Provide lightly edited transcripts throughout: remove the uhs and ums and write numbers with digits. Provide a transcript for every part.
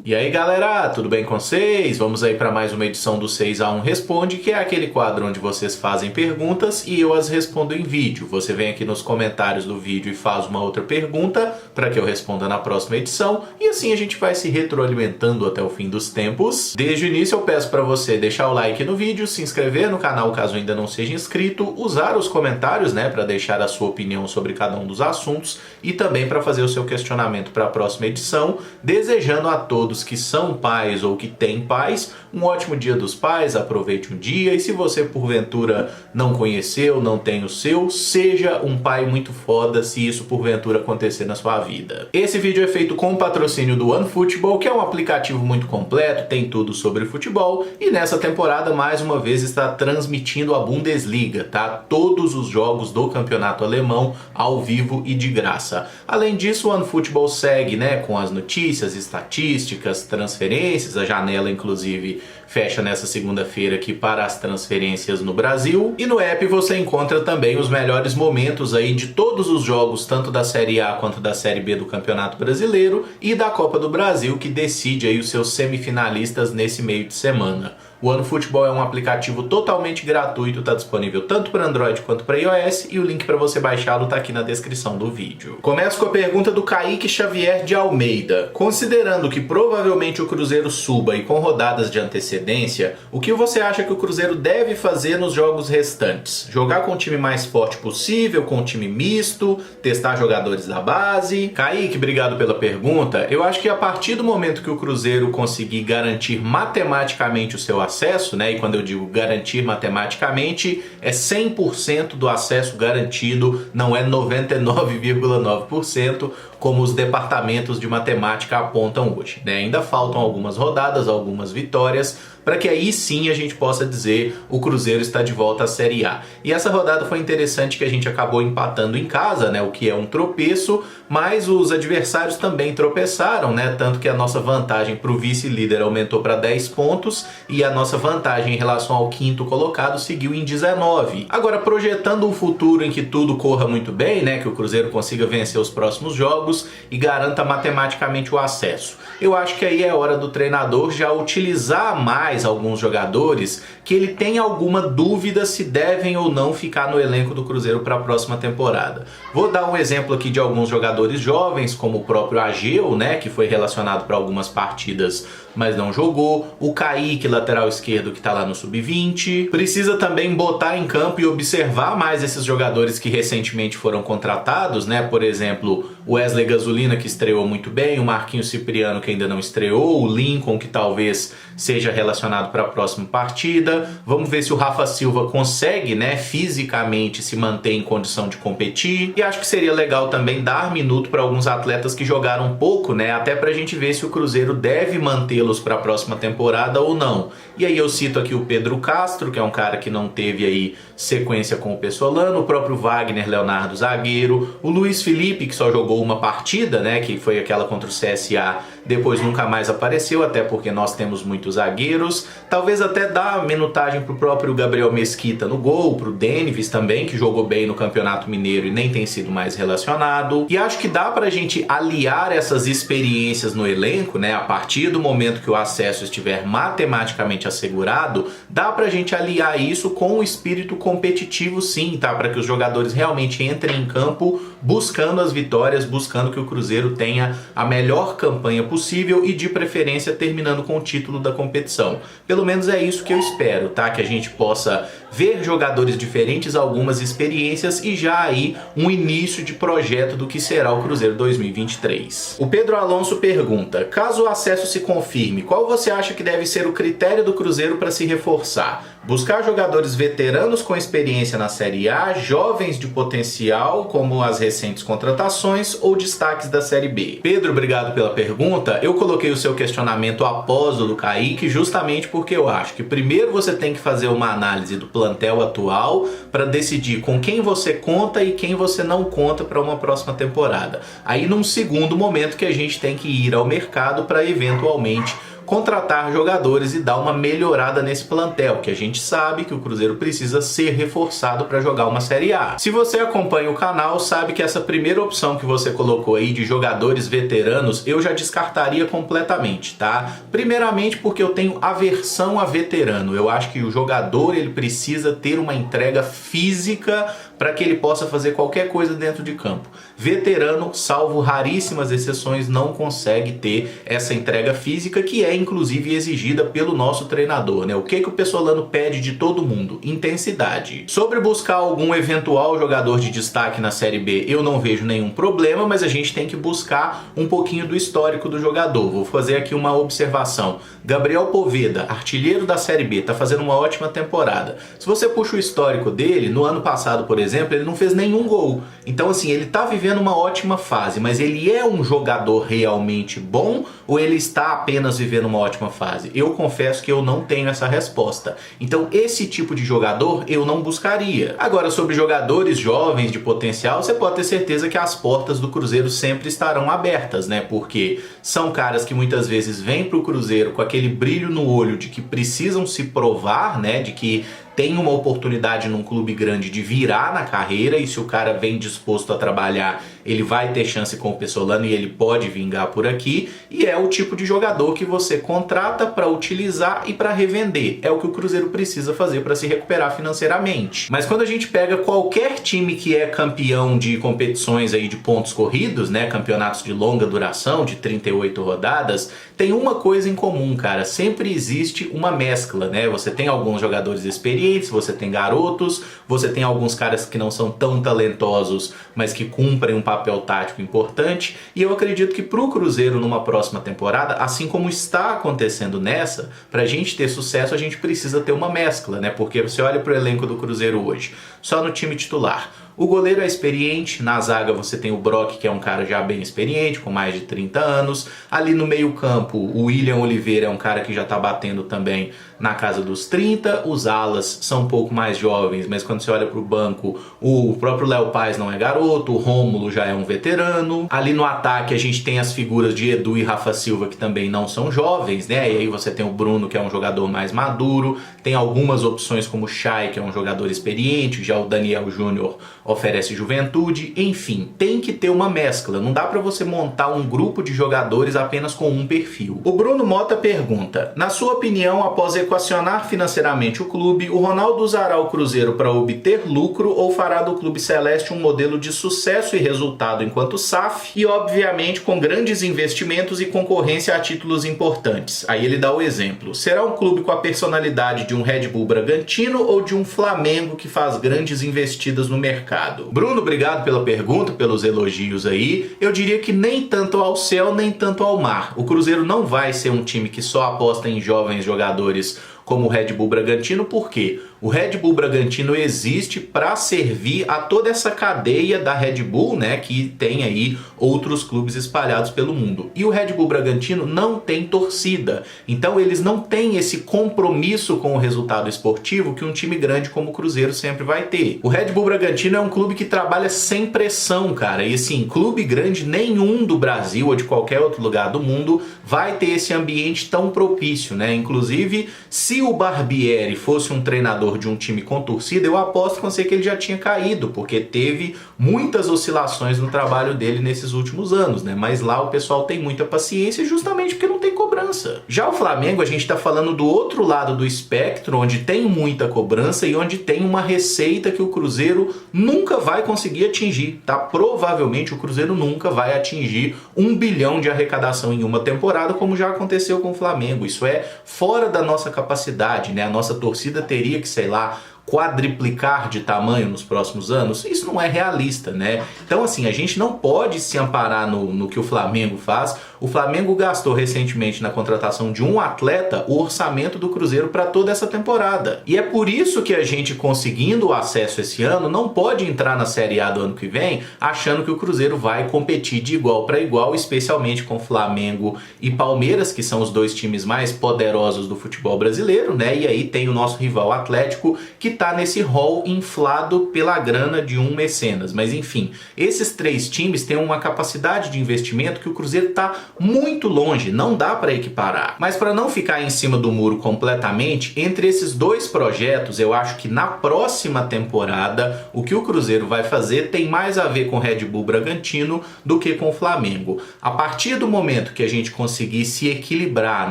E aí galera, tudo bem com vocês? Vamos aí para mais uma edição do 6x1 Responde, que é aquele quadro onde vocês fazem perguntas e eu as respondo em vídeo. Você vem aqui nos comentários do vídeo e faz uma outra pergunta para que eu responda na próxima edição, e assim a gente vai se retroalimentando até o fim dos tempos. Desde o início eu peço para você deixar o like no vídeo, se inscrever no canal caso ainda não seja inscrito, usar os comentários, para deixar a sua opinião sobre cada um dos assuntos e também para fazer o seu questionamento para a próxima edição, desejando a todos que são pais ou que têm pais um ótimo Dia dos Pais, aproveite um dia, e se você porventura não conheceu, não tem o seu, seja um pai muito foda se isso porventura acontecer na sua vida. Esse vídeo é feito com o patrocínio do OneFootball, que é um aplicativo muito completo, tem tudo sobre futebol, e nessa temporada mais uma vez está transmitindo a Bundesliga, tá? Todos os jogos do campeonato alemão ao vivo e de graça. Além disso, o OneFootball segue, com as notícias, estatísticas, transferências, a janela inclusive fecha nessa segunda-feira aqui para as transferências no Brasil. E no app você encontra também os melhores momentos aí de todos os jogos, tanto da Série A quanto da Série B do Campeonato Brasileiro e da Copa do Brasil, que decide aí os seus semifinalistas nesse meio de semana. O OneFootball é um aplicativo totalmente gratuito, está disponível tanto para Android quanto para iOS, e o link para você baixá-lo está aqui na descrição do vídeo. Começo com a pergunta do Kaique Xavier de Almeida. Considerando que provavelmente o Cruzeiro suba e com rodadas de antecedência, o que você acha que o Cruzeiro deve fazer nos jogos restantes? Jogar com o time mais forte possível, com o time misto, testar jogadores da base? Kaique, obrigado pela pergunta. Eu acho que a partir do momento que o Cruzeiro conseguir garantir matematicamente o seu acesso, e quando eu digo garantir matematicamente, é 100% do acesso garantido, não é 99,9%, como os departamentos de matemática apontam hoje. Ainda faltam algumas rodadas, algumas vitórias, para que aí sim a gente possa dizer o Cruzeiro está de volta à Série A. E essa rodada foi interessante que a gente acabou empatando em casa, o que é um tropeço, mas os adversários também tropeçaram, tanto que a nossa vantagem para o vice-líder aumentou para 10 pontos e a nossa vantagem em relação ao quinto colocado seguiu em 19. Agora, projetando um futuro em que tudo corra muito bem, que o Cruzeiro consiga vencer os próximos jogos e garanta matematicamente o acesso. Eu acho que aí é hora do treinador já utilizar mais alguns jogadores que ele tem alguma dúvida se devem ou não ficar no elenco do Cruzeiro para a próxima temporada. Vou dar um exemplo aqui de alguns jogadores jovens, como o próprio Ageu, que foi relacionado para algumas partidas, mas não jogou. O Kaique, lateral esquerdo, que está lá no sub-20. Precisa também botar em campo e observar mais esses jogadores que recentemente foram contratados, Por exemplo, o Wesley Gasolina, que estreou muito bem, o Marquinhos Cipriano, que ainda não estreou, o Lincoln, que talvez seja relacionado para a próxima partida. Vamos ver se o Rafa Silva consegue, fisicamente se manter em condição de competir. E acho que seria legal também dar minuto para alguns atletas que jogaram pouco, até para a gente ver se o Cruzeiro deve mantê-los para a próxima temporada ou não. E aí eu cito aqui o Pedro Castro, que é um cara que não teve aí sequência com o Pessolano, o próprio Wagner Leonardo, zagueiro, o Luiz Felipe, que só jogou uma partida, que foi aquela contra o CSA, depois nunca mais apareceu, até porque nós temos muitos zagueiros. Talvez até dar minutagem pro próprio Gabriel Mesquita no gol, pro Denvis também, que jogou bem no Campeonato Mineiro e nem tem sido mais relacionado. E acho que dá pra gente aliar essas experiências no elenco, a partir do momento que o acesso estiver matematicamente assegurado, dá pra gente aliar isso com o espírito competitivo sim, para que os jogadores realmente entrem em campo buscando as vitórias, buscando que o Cruzeiro tenha a melhor campanha possível e de preferência terminando com o título da competição. Pelo menos é isso que eu espero, que a gente possa ver jogadores diferentes, algumas experiências e já aí um início de projeto do que será o Cruzeiro 2023. O Pedro Alonso pergunta: caso o acesso se confirme, qual você acha que deve ser o critério do Cruzeiro para se reforçar? Buscar jogadores veteranos com experiência na Série A, jovens de potencial, como as recentes contratações, ou destaques da Série B? Pedro, obrigado pela pergunta. Eu coloquei o seu questionamento após o do Kaique, justamente porque eu acho que primeiro você tem que fazer uma análise do plantel atual para decidir com quem você conta e quem você não conta para uma próxima temporada. Aí num segundo momento que a gente tem que ir ao mercado para eventualmente contratar jogadores e dar uma melhorada nesse plantel, que a gente sabe que o Cruzeiro precisa ser reforçado para jogar uma Série A. Se você acompanha o canal, sabe que essa primeira opção que você colocou aí de jogadores veteranos, eu já descartaria completamente, tá? Primeiramente porque eu tenho aversão a veterano. Eu acho que o jogador ele precisa ter uma entrega física para que ele possa fazer qualquer coisa dentro de campo. Veterano, salvo raríssimas exceções, não consegue ter essa entrega física que é inclusive exigida pelo nosso treinador, né? O que o Pessolano pede de todo mundo? Intensidade. Sobre buscar algum eventual jogador de destaque na Série B, eu não vejo nenhum problema, mas a gente tem que buscar um pouquinho do histórico do jogador. Vou fazer aqui uma observação. Gabriel Poveda, artilheiro da Série B, tá fazendo uma ótima temporada. Se você puxa o histórico dele, no ano passado, por exemplo, ele não fez nenhum gol. Então, assim, ele tá vivendo uma ótima fase, mas ele é um jogador realmente bom ou ele está apenas vivendo uma ótima fase? Eu confesso que eu não tenho essa resposta. Então, esse tipo de jogador eu não buscaria. Agora, sobre jogadores jovens de potencial, você pode ter certeza que as portas do Cruzeiro sempre estarão abertas, né? Porque são caras que muitas vezes vêm pro Cruzeiro com aquele brilho no olho de que precisam se provar, né? De que tem uma oportunidade num clube grande de virar na carreira, e se o cara vem disposto a trabalhar, ele vai ter chance com o Pessolano e ele pode vingar por aqui, e é o tipo de jogador que você contrata para utilizar e para revender. É o que o Cruzeiro precisa fazer para se recuperar financeiramente. Mas quando a gente pega qualquer time que é campeão de competições aí de pontos corridos, né, campeonatos de longa duração, de 38 rodadas, tem uma coisa em comum, cara, sempre existe uma mescla, né? Você tem alguns jogadores experientes, você tem garotos, você tem alguns caras que não são tão talentosos, mas que cumprem um papel tático importante, e eu acredito que pro Cruzeiro numa próxima temporada, assim como está acontecendo nessa, pra gente ter sucesso a gente precisa ter uma mescla, né? Porque você olha pro elenco do Cruzeiro hoje, só no time titular, o goleiro é experiente, na zaga você tem o Brock, que é um cara já bem experiente, com mais de 30 anos. Ali no meio campo, o William Oliveira é um cara que já tá batendo também na casa dos 30. Os alas são um pouco mais jovens, mas quando você olha pro banco, o próprio Léo Paz não é garoto, o Rômulo já é um veterano. Ali no ataque a gente tem as figuras de Edu e Rafa Silva, que também não são jovens, né? E aí você tem o Bruno, que é um jogador mais maduro. Tem algumas opções como o Chay, que é um jogador experiente, já o Daniel Júnior oferece juventude. Enfim, tem que ter uma mescla. Não dá para você montar um grupo de jogadores apenas com um perfil. O Bruno Mota pergunta: na sua opinião, após equacionar financeiramente o clube, o Ronaldo usará o Cruzeiro para obter lucro ou fará do Clube Celeste um modelo de sucesso e resultado enquanto SAF e, obviamente, com grandes investimentos e concorrência a títulos importantes? Aí ele dá o exemplo: será um clube com a personalidade de um Red Bull Bragantino ou de um Flamengo que faz grandes investidas no mercado? Bruno, obrigado pela pergunta, pelos elogios aí. Eu diria que nem tanto ao céu, nem tanto ao mar. O Cruzeiro não vai ser um time que só aposta em jovens jogadores como o Red Bull Bragantino, por quê? O Red Bull Bragantino existe para servir a toda essa cadeia da Red Bull, né, que tem aí outros clubes espalhados pelo mundo. E o Red Bull Bragantino não tem torcida, então eles não têm esse compromisso com o resultado esportivo que um time grande como o Cruzeiro sempre vai ter. O Red Bull Bragantino é um clube que trabalha sem pressão, cara, e assim, clube grande nenhum do Brasil ou de qualquer outro lugar do mundo vai ter esse ambiente tão propício, né? Inclusive, se o Barbieri fosse um treinador de um time com torcida, eu aposto com você que ele já tinha caído, porque teve muitas oscilações no trabalho dele nesses últimos anos, né? Mas lá o pessoal tem muita paciência justamente porque não tem cobrança. Já o Flamengo, a gente tá falando do outro lado do espectro, onde tem muita cobrança e onde tem uma receita que o Cruzeiro nunca vai conseguir atingir, tá? Provavelmente o Cruzeiro nunca vai atingir 1 bilhão de arrecadação em uma temporada, como já aconteceu com o Flamengo. Isso é fora da nossa capacidade, né? A nossa torcida teria que, sei lá, quadriplicar de tamanho nos próximos anos. Isso não é realista, né? Então, assim, a gente não pode se amparar no que o Flamengo faz. O Flamengo gastou recentemente na contratação de um atleta o orçamento do Cruzeiro para toda essa temporada. E é por isso que a gente, conseguindo o acesso esse ano, não pode entrar na Série A do ano que vem achando que o Cruzeiro vai competir de igual para igual, especialmente com Flamengo e Palmeiras, que são os dois times mais poderosos do futebol brasileiro, né? E aí tem o nosso rival Atlético, que tá nesse rol inflado pela grana de um mecenas. Mas enfim, esses 3 times têm uma capacidade de investimento que o Cruzeiro tá muito longe, não dá para equiparar. Mas para não ficar em cima do muro completamente, entre esses 2 projetos, eu acho que na próxima temporada o que o Cruzeiro vai fazer tem mais a ver com o Red Bull Bragantino do que com o Flamengo. A partir do momento que a gente conseguir se equilibrar,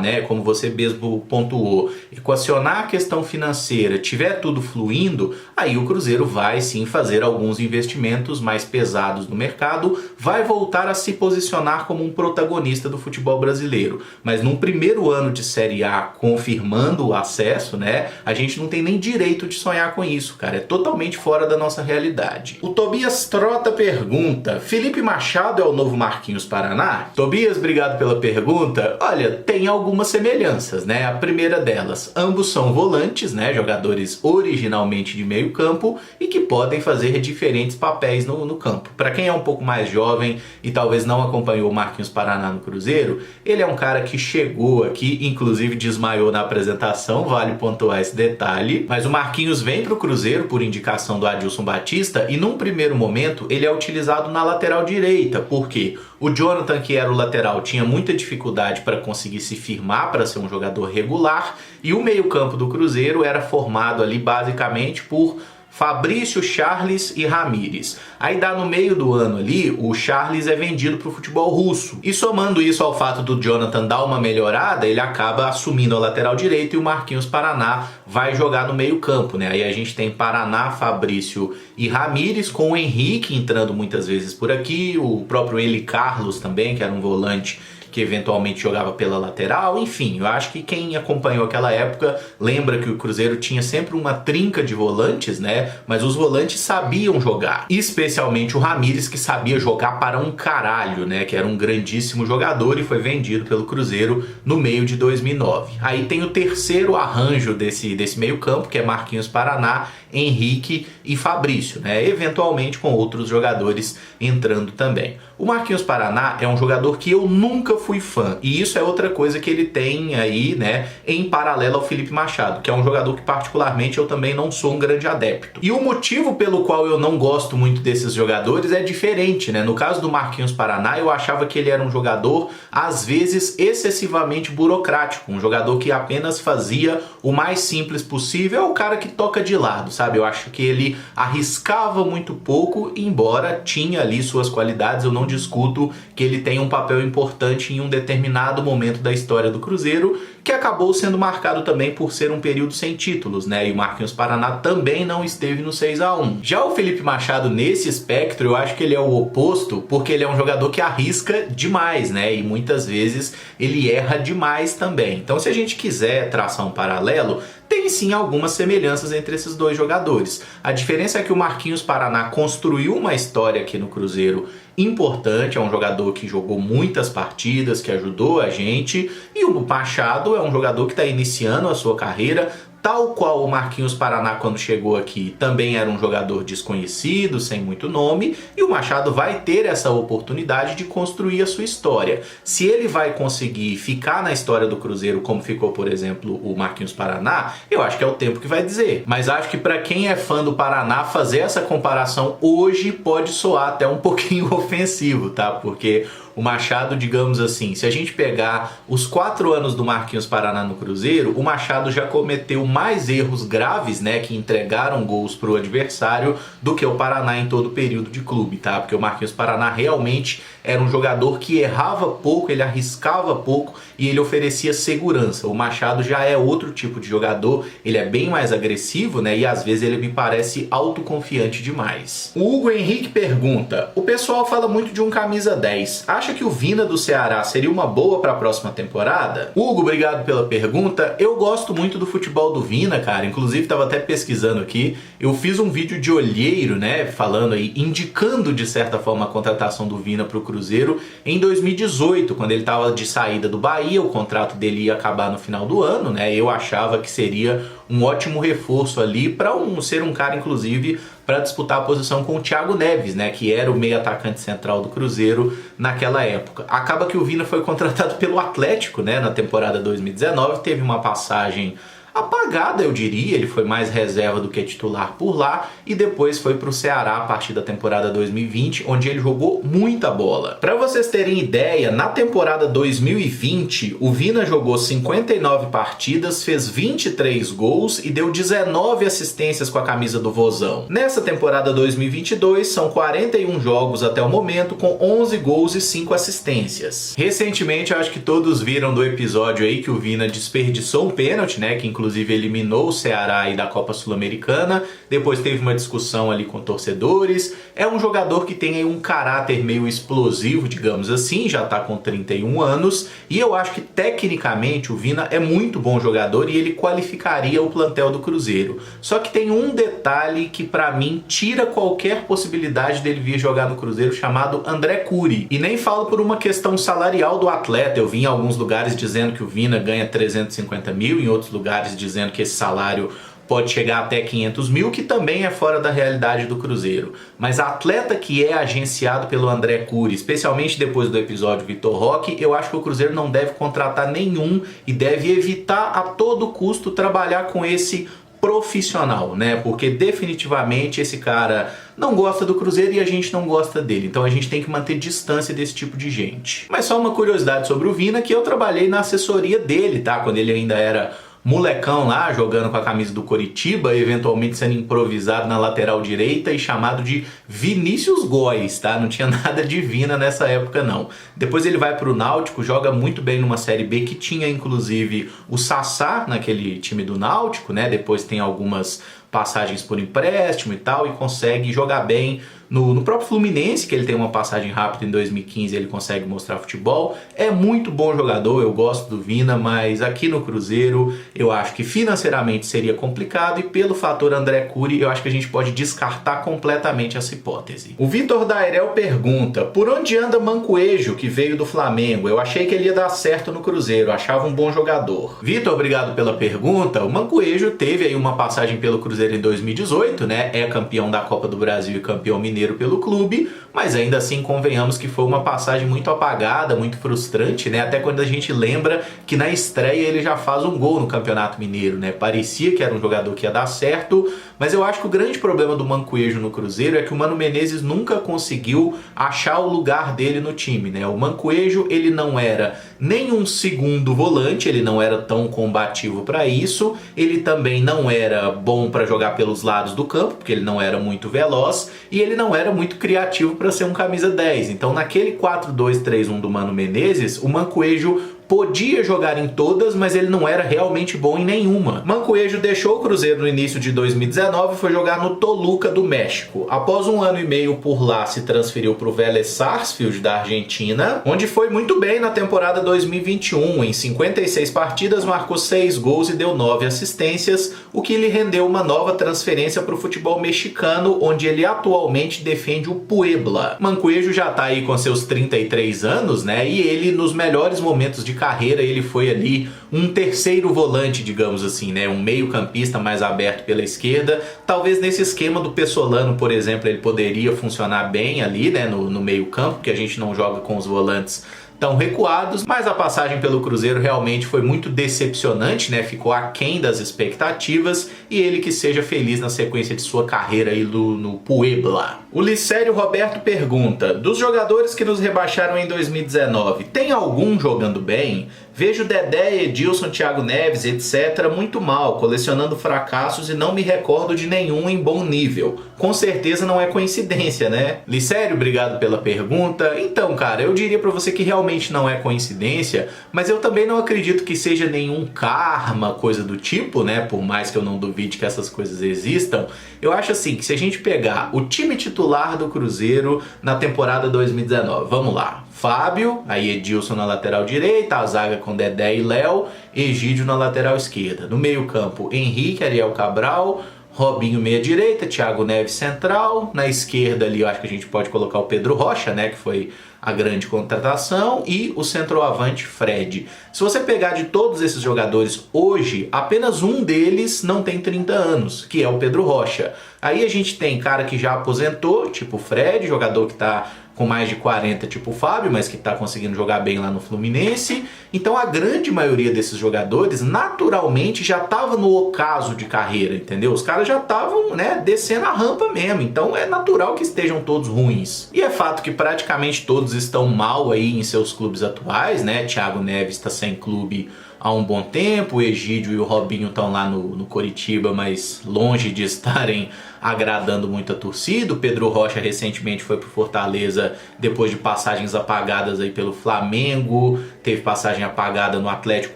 né, como você mesmo pontuou, equacionar a questão financeira, tiver tudo fluindo, aí o Cruzeiro vai sim fazer alguns investimentos mais pesados no mercado, vai voltar a se posicionar como um protagonista do futebol brasileiro. Mas num primeiro ano de Série A, confirmando o acesso, né, a gente não tem nem direito de sonhar com isso, cara. É totalmente fora da nossa realidade. O Tobias Trota pergunta: Felipe Machado é o novo Marquinhos Paraná? Tobias, obrigado pela pergunta. Olha, tem algumas semelhanças, né? A primeira delas, ambos são volantes, né? Jogadores originalmente de meio campo e que podem fazer diferentes papéis no campo. Para quem é um pouco mais jovem e talvez não acompanhou o Marquinhos Paraná no Cruzeiro, ele é um cara que chegou aqui, inclusive desmaiou na apresentação, vale pontuar esse detalhe, mas o Marquinhos vem para o Cruzeiro por indicação do Adilson Batista e num primeiro momento ele é utilizado na lateral direita, porque o Jonathan, que era o lateral, tinha muita dificuldade para conseguir se firmar para ser um jogador regular, e o meio-campo do Cruzeiro era formado ali basicamente por Fabrício, Charles e Ramires. Aí dá no meio do ano ali, o Charles é vendido para o futebol russo. E somando isso ao fato do Jonathan dar uma melhorada, ele acaba assumindo a lateral direita e o Marquinhos Paraná vai jogar no meio campo, né? Aí a gente tem Paraná, Fabrício e Ramires, com o Henrique entrando muitas vezes por aqui, o próprio Eli Carlos também, que era um volante que eventualmente jogava pela lateral. Enfim, eu acho que quem acompanhou aquela época lembra que o Cruzeiro tinha sempre uma trinca de volantes, né? Mas os volantes sabiam jogar, especialmente o Ramires, que sabia jogar para um caralho, né? Que era um grandíssimo jogador e foi vendido pelo Cruzeiro no meio de 2009. Aí tem o terceiro arranjo desse meio campo, que é Marquinhos Paraná, Henrique e Fabrício, né? Eventualmente com outros jogadores entrando também. O Marquinhos Paraná é um jogador que eu nunca fui fã, e isso é outra coisa que ele tem aí, né, em paralelo ao Felipe Machado, que é um jogador que particularmente eu também não sou um grande adepto. E o motivo pelo qual eu não gosto muito desses jogadores é diferente, né? No caso do Marquinhos Paraná, eu achava que ele era um jogador, às vezes, excessivamente burocrático, um jogador que apenas fazia o mais simples possível, é o cara que toca de lado, sabe? Eu acho que ele arriscava muito pouco, embora tinha ali suas qualidades, eu não discuto que ele tem um papel importante em um determinado momento da história do Cruzeiro, que acabou sendo marcado também por ser um período sem títulos, né? E o Marquinhos Paraná também não esteve no 6-1. Já o Felipe Machado, nesse espectro, eu acho que ele é o oposto, porque ele é um jogador que arrisca demais, né? E muitas vezes ele erra demais também. Então, se a gente quiser traçar um paralelo, tem sim algumas semelhanças entre esses dois jogadores. A diferença é que o Marquinhos Paraná construiu uma história aqui no Cruzeiro importante, é um jogador que jogou muitas partidas, que ajudou a gente, e o Machado é um jogador que está iniciando a sua carreira, tal qual o Marquinhos Paraná quando chegou aqui também era um jogador desconhecido, sem muito nome, e o Machado vai ter essa oportunidade de construir a sua história. Se ele vai conseguir ficar na história do Cruzeiro como ficou, por exemplo, o Marquinhos Paraná, eu acho que é o tempo que vai dizer. Mas acho que para quem é fã do Paraná, fazer essa comparação hoje pode soar até um pouquinho ofensivo, tá? Porque o Machado, digamos assim, se a gente pegar os 4 anos do Marquinhos Paraná no Cruzeiro, o Machado já cometeu mais erros graves, né, que entregaram gols para o adversário, do que o Paraná em todo o período de clube, tá? Porque o Marquinhos Paraná realmente era um jogador que errava pouco, ele arriscava pouco e ele oferecia segurança. O Machado já é outro tipo de jogador, ele é bem mais agressivo, né, e às vezes ele me parece autoconfiante demais. O Hugo Henrique pergunta: o pessoal fala muito de um camisa 10, acha que o Vina do Ceará seria uma boa para a próxima temporada? Hugo, obrigado pela pergunta. Eu gosto muito do futebol do Vina, cara. Inclusive, estava até pesquisando aqui. Eu fiz um vídeo de olheiro, né? Falando aí, indicando de certa forma a contratação do Vina para o Cruzeiro em 2018, quando ele estava de saída do Bahia. O contrato dele ia acabar no final do ano, né? Eu achava que seria um ótimo reforço ali para ser um cara, inclusive, para disputar a posição com o Thiago Neves, né, que era o meio atacante central do Cruzeiro naquela época. Acaba que o Vina foi contratado pelo Atlético, né, na temporada 2019, teve uma passagem apagada, eu diria. Ele foi mais reserva do que titular por lá e depois foi para o Ceará a partir da temporada 2020, onde ele jogou muita bola. Para vocês terem ideia, na temporada 2020, o Vina jogou 59 partidas, fez 23 gols e deu 19 assistências com a camisa do Vozão. Nessa temporada 2022, são 41 jogos até o momento, com 11 gols e 5 assistências. Recentemente, eu acho que todos viram do episódio aí que o Vina desperdiçou um pênalti, né, que inclusive eliminou o Ceará aí da Copa Sul-Americana. Depois teve uma discussão ali com torcedores. É um jogador que tem aí um caráter meio explosivo, digamos assim, já tá com 31 anos, e eu acho que tecnicamente o Vina é muito bom jogador e ele qualificaria o plantel do Cruzeiro. Só que tem um detalhe que pra mim tira qualquer possibilidade dele vir jogar no Cruzeiro, chamado André Curi. E nem falo por uma questão salarial do atleta. Eu vi em alguns lugares dizendo que o Vina ganha 350 mil, em outros lugares dizendo que esse salário pode chegar até 500 mil, que também é fora da realidade do Cruzeiro. Mas atleta que é agenciado pelo André Curi, especialmente depois do episódio Vitor Roque, eu acho que o Cruzeiro não deve contratar nenhum e deve evitar a todo custo trabalhar com esse profissional, né? Porque definitivamente esse cara não gosta do Cruzeiro e a gente não gosta dele. Então a gente tem que manter distância desse tipo de gente. Mas só uma curiosidade sobre o Vina, que eu trabalhei na assessoria dele, tá? Quando ele ainda era molecão lá, jogando com a camisa do Coritiba, eventualmente sendo improvisado na lateral direita e chamado de Vinícius Góes, tá? Não tinha nada de Vina nessa época, não. Depois ele vai pro Náutico, joga muito bem numa Série B, que tinha inclusive o Sassá naquele time do Náutico, né? Depois tem algumas passagens por empréstimo e tal, e consegue jogar bem no próprio Fluminense, que ele tem uma passagem rápida em 2015, ele consegue mostrar futebol. É muito bom jogador, eu gosto do Vina, mas aqui no Cruzeiro eu acho que financeiramente seria complicado, e pelo fator André Curi eu acho que a gente pode descartar completamente essa hipótese. O Vitor Dairel pergunta: por onde anda Mancoejo, que veio do Flamengo? Eu achei que ele ia dar certo no Cruzeiro, achava um bom jogador. Vitor, obrigado pela pergunta. O Mancoejo teve aí uma passagem pelo Cruzeiro em 2018, né? É campeão da Copa do Brasil e campeão mineiro pelo clube, mas ainda assim convenhamos que foi uma passagem muito apagada, muito frustrante, né? Até quando a gente lembra que na estreia ele já faz um gol no Campeonato Mineiro, né? Parecia que era um jogador que ia dar certo, mas eu acho que o grande problema do Mancoejo no Cruzeiro é que o Mano Menezes nunca conseguiu achar o lugar dele no time, né? O Mancoejo, ele não era nem um segundo volante, ele não era tão combativo para isso, ele também não era bom para jogar pelos lados do campo, porque ele não era muito veloz, e ele não era muito criativo para ser um camisa 10. Então naquele 4-2-3-1 do Mano Menezes, o Mancoejo podia jogar em todas, mas ele não era realmente bom em nenhuma. Mancoejo deixou o Cruzeiro no início de 2019 e foi jogar no Toluca do México. Após um ano e meio por lá, se transferiu para o Vélez Sarsfield da Argentina, onde foi muito bem na temporada 2021. Em 56 partidas, marcou 6 gols e deu 9 assistências, o que lhe rendeu uma nova transferência para o futebol mexicano, onde ele atualmente defende o Puebla. Mancoejo já está aí com seus 33 anos, né? E ele, nos melhores momentos de carreira, ele foi ali um terceiro volante, digamos assim, né? Um meio campista mais aberto pela esquerda. Talvez nesse esquema do Pessolano, por exemplo, ele poderia funcionar bem ali, né? No meio campo, porque a gente não joga com os volantes tão recuados, mas a passagem pelo Cruzeiro realmente foi muito decepcionante, né? Ficou aquém das expectativas, e ele que seja feliz na sequência de sua carreira aí no Puebla. O Licério Roberto pergunta: dos jogadores que nos rebaixaram em 2019, tem algum jogando bem? Vejo Dedé, Edilson, Thiago Neves, etc. muito mal, colecionando fracassos, e não me recordo de nenhum em bom nível. Com certeza não é coincidência, né? Licério, obrigado pela pergunta. Então, cara, eu diria pra você que realmente não é coincidência, mas eu também não acredito que seja nenhum karma, coisa do tipo, né? Por mais que eu não duvide que essas coisas existam. Eu acho assim, que se a gente pegar o time titular do Cruzeiro na temporada 2019, vamos lá: Fábio, aí Edilson na lateral direita, a zaga com Dedé e Léo, Egídio na lateral esquerda. No meio campo, Henrique, Ariel Cabral, Robinho meia direita, Thiago Neves central. Na esquerda ali eu acho que a gente pode colocar o Pedro Rocha, né, que foi a grande contratação, e o centroavante Fred. Se você pegar de todos esses jogadores hoje, apenas um deles não tem 30 anos, que é o Pedro Rocha. Aí a gente tem cara que já aposentou, tipo o Fred, jogador que tá com mais de 40, tipo o Fábio, mas que tá conseguindo jogar bem lá no Fluminense. Então a grande maioria desses jogadores, naturalmente, já tava no ocaso de carreira, entendeu? Os caras já estavam, né, descendo a rampa mesmo. Então é natural que estejam todos ruins. E é fato que praticamente todos estão mal aí em seus clubes atuais, né? Thiago Neves está sem clube há um bom tempo, o Egídio e o Robinho estão lá no Coritiba, mas longe de estarem agradando muito a torcida. O Pedro Rocha recentemente foi pro Fortaleza depois de passagens apagadas aí pelo Flamengo, teve passagem apagada no Atlético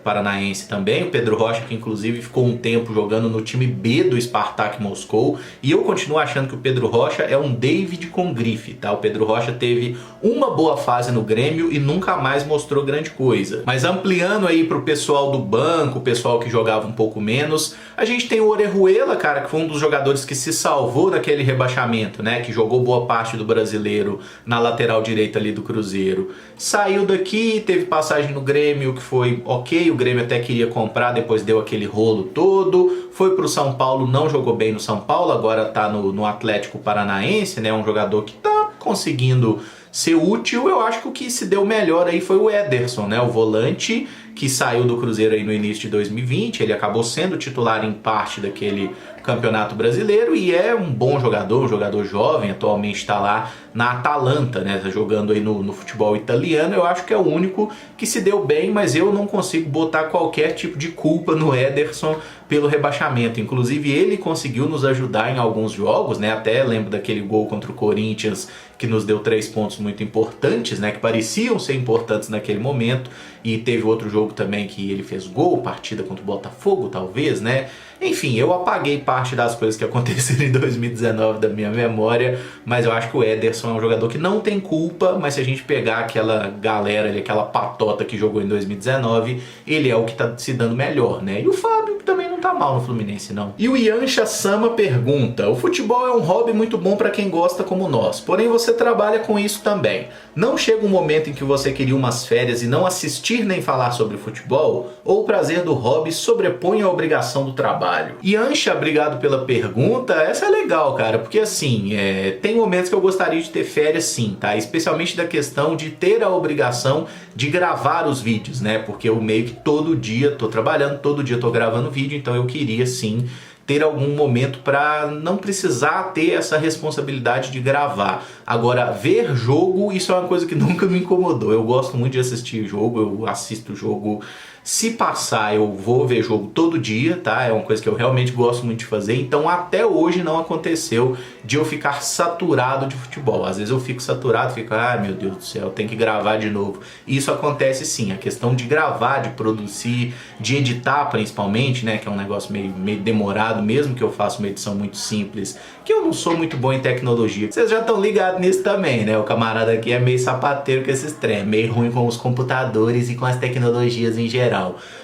Paranaense também. O Pedro Rocha, que inclusive ficou um tempo jogando no time B do Spartak Moscou, e eu continuo achando que o Pedro Rocha é um David com grife, tá? O Pedro Rocha teve uma boa fase no Grêmio e nunca mais mostrou grande coisa. Mas ampliando aí pro pessoal do banco, o pessoal que jogava um pouco menos, a gente tem o Orejuela, cara, que foi um dos jogadores que se salvou daquele rebaixamento, né? Que jogou boa parte do Brasileiro na lateral direita ali do Cruzeiro. Saiu daqui, teve passagem no Grêmio que foi ok, o Grêmio até queria comprar, depois deu aquele rolo todo. Foi pro São Paulo, não jogou bem no São Paulo, agora tá no Atlético Paranaense, né? Um jogador que tá conseguindo ser útil. Eu acho que o que se deu melhor aí foi o Ederson, né? O volante que saiu do Cruzeiro aí no início de 2020, ele acabou sendo titular em parte daquele Campeonato Brasileiro e é um bom jogador, um jogador jovem, atualmente está lá na Atalanta, né? Tá jogando aí no futebol italiano. Eu acho que é o único que se deu bem, mas eu não consigo botar qualquer tipo de culpa no Ederson pelo rebaixamento. Inclusive ele conseguiu nos ajudar em alguns jogos, né? Até lembro daquele gol contra o Corinthians que nos deu 3 pontos muito importantes, né? Que pareciam ser importantes naquele momento. E teve outro jogo também que ele fez gol, partida contra o Botafogo, talvez, né? Enfim, eu apaguei parte das coisas que aconteceram em 2019 da minha memória, mas eu acho que o Ederson é um jogador que não tem culpa, mas se a gente pegar aquela galera ali, aquela patota que jogou em 2019, ele é o que tá se dando melhor, né? E o Fábio também não tá mal no Fluminense, não. E o Yancha Sama pergunta: o futebol é um hobby muito bom para quem gosta como nós, porém você trabalha com isso também. Não chega um momento em que você queria umas férias e não assistir nem falar sobre futebol? Ou o prazer do hobby sobrepõe a obrigação do trabalho? Yancha, obrigado pela pergunta. Essa é legal, cara, porque assim, tem momentos que eu gostaria de ter férias sim, tá? Especialmente da questão de ter a obrigação de gravar os vídeos, né? Porque eu meio que todo dia tô trabalhando, todo dia tô gravando vídeo, então eu queria sim ter algum momento para não precisar ter essa responsabilidade de gravar. Agora, ver jogo, isso é uma coisa que nunca me incomodou. Eu gosto muito de assistir jogo, eu assisto jogo. Se passar, eu vou ver jogo todo dia, tá? É uma coisa que eu realmente gosto muito de fazer. Então, até hoje não aconteceu de eu ficar saturado de futebol. Às vezes eu fico saturado, fico, meu Deus do céu, tem que gravar de novo. Isso acontece sim. A questão de gravar, de produzir, de editar principalmente, né? Que é um negócio meio demorado, mesmo que eu faça uma edição muito simples, que eu não sou muito bom em tecnologia. Vocês já estão ligados nisso também, né? O camarada aqui é meio sapateiro com esses trem, meio ruim com os computadores e com as tecnologias em geral.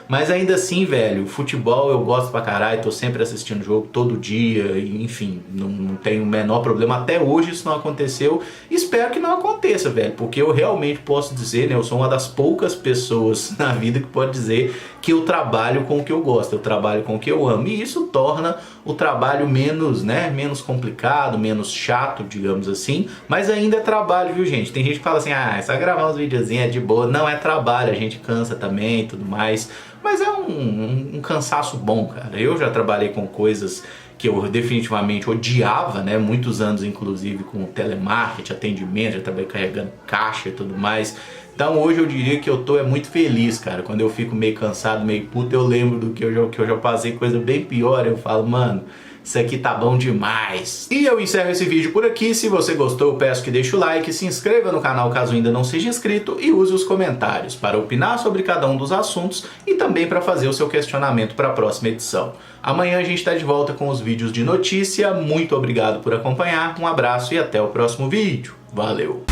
Mas ainda assim, velho, futebol eu gosto pra caralho, tô sempre assistindo jogo todo dia, enfim, não tenho o menor problema. Até hoje isso não aconteceu, espero que não aconteça, velho, porque eu realmente posso dizer, né, eu sou uma das poucas pessoas na vida que pode dizer que eu trabalho com o que eu gosto, eu trabalho com o que eu amo, e isso torna o trabalho menos, né, menos complicado, menos chato, digamos assim, mas ainda é trabalho, viu, gente? Tem gente que fala assim, é só gravar uns videozinhos, é de boa. Não é trabalho, a gente cansa também e tudo mais, mas é um cansaço bom, cara. Eu já trabalhei com coisas que eu definitivamente odiava, né? Muitos anos, inclusive, com telemarketing, atendimento, já trabalhei carregando caixa e tudo mais. Então hoje eu diria que eu tô muito feliz, cara. Quando eu fico meio cansado, meio puto, eu lembro do que eu já passei coisa bem pior. Eu falo, mano, isso aqui tá bom demais. E eu encerro esse vídeo por aqui. Se você gostou, eu peço que deixe o like, se inscreva no canal caso ainda não seja inscrito e use os comentários para opinar sobre cada um dos assuntos e também para fazer o seu questionamento para a próxima edição. Amanhã a gente está de volta com os vídeos de notícia. Muito obrigado por acompanhar, um abraço e até o próximo vídeo. Valeu!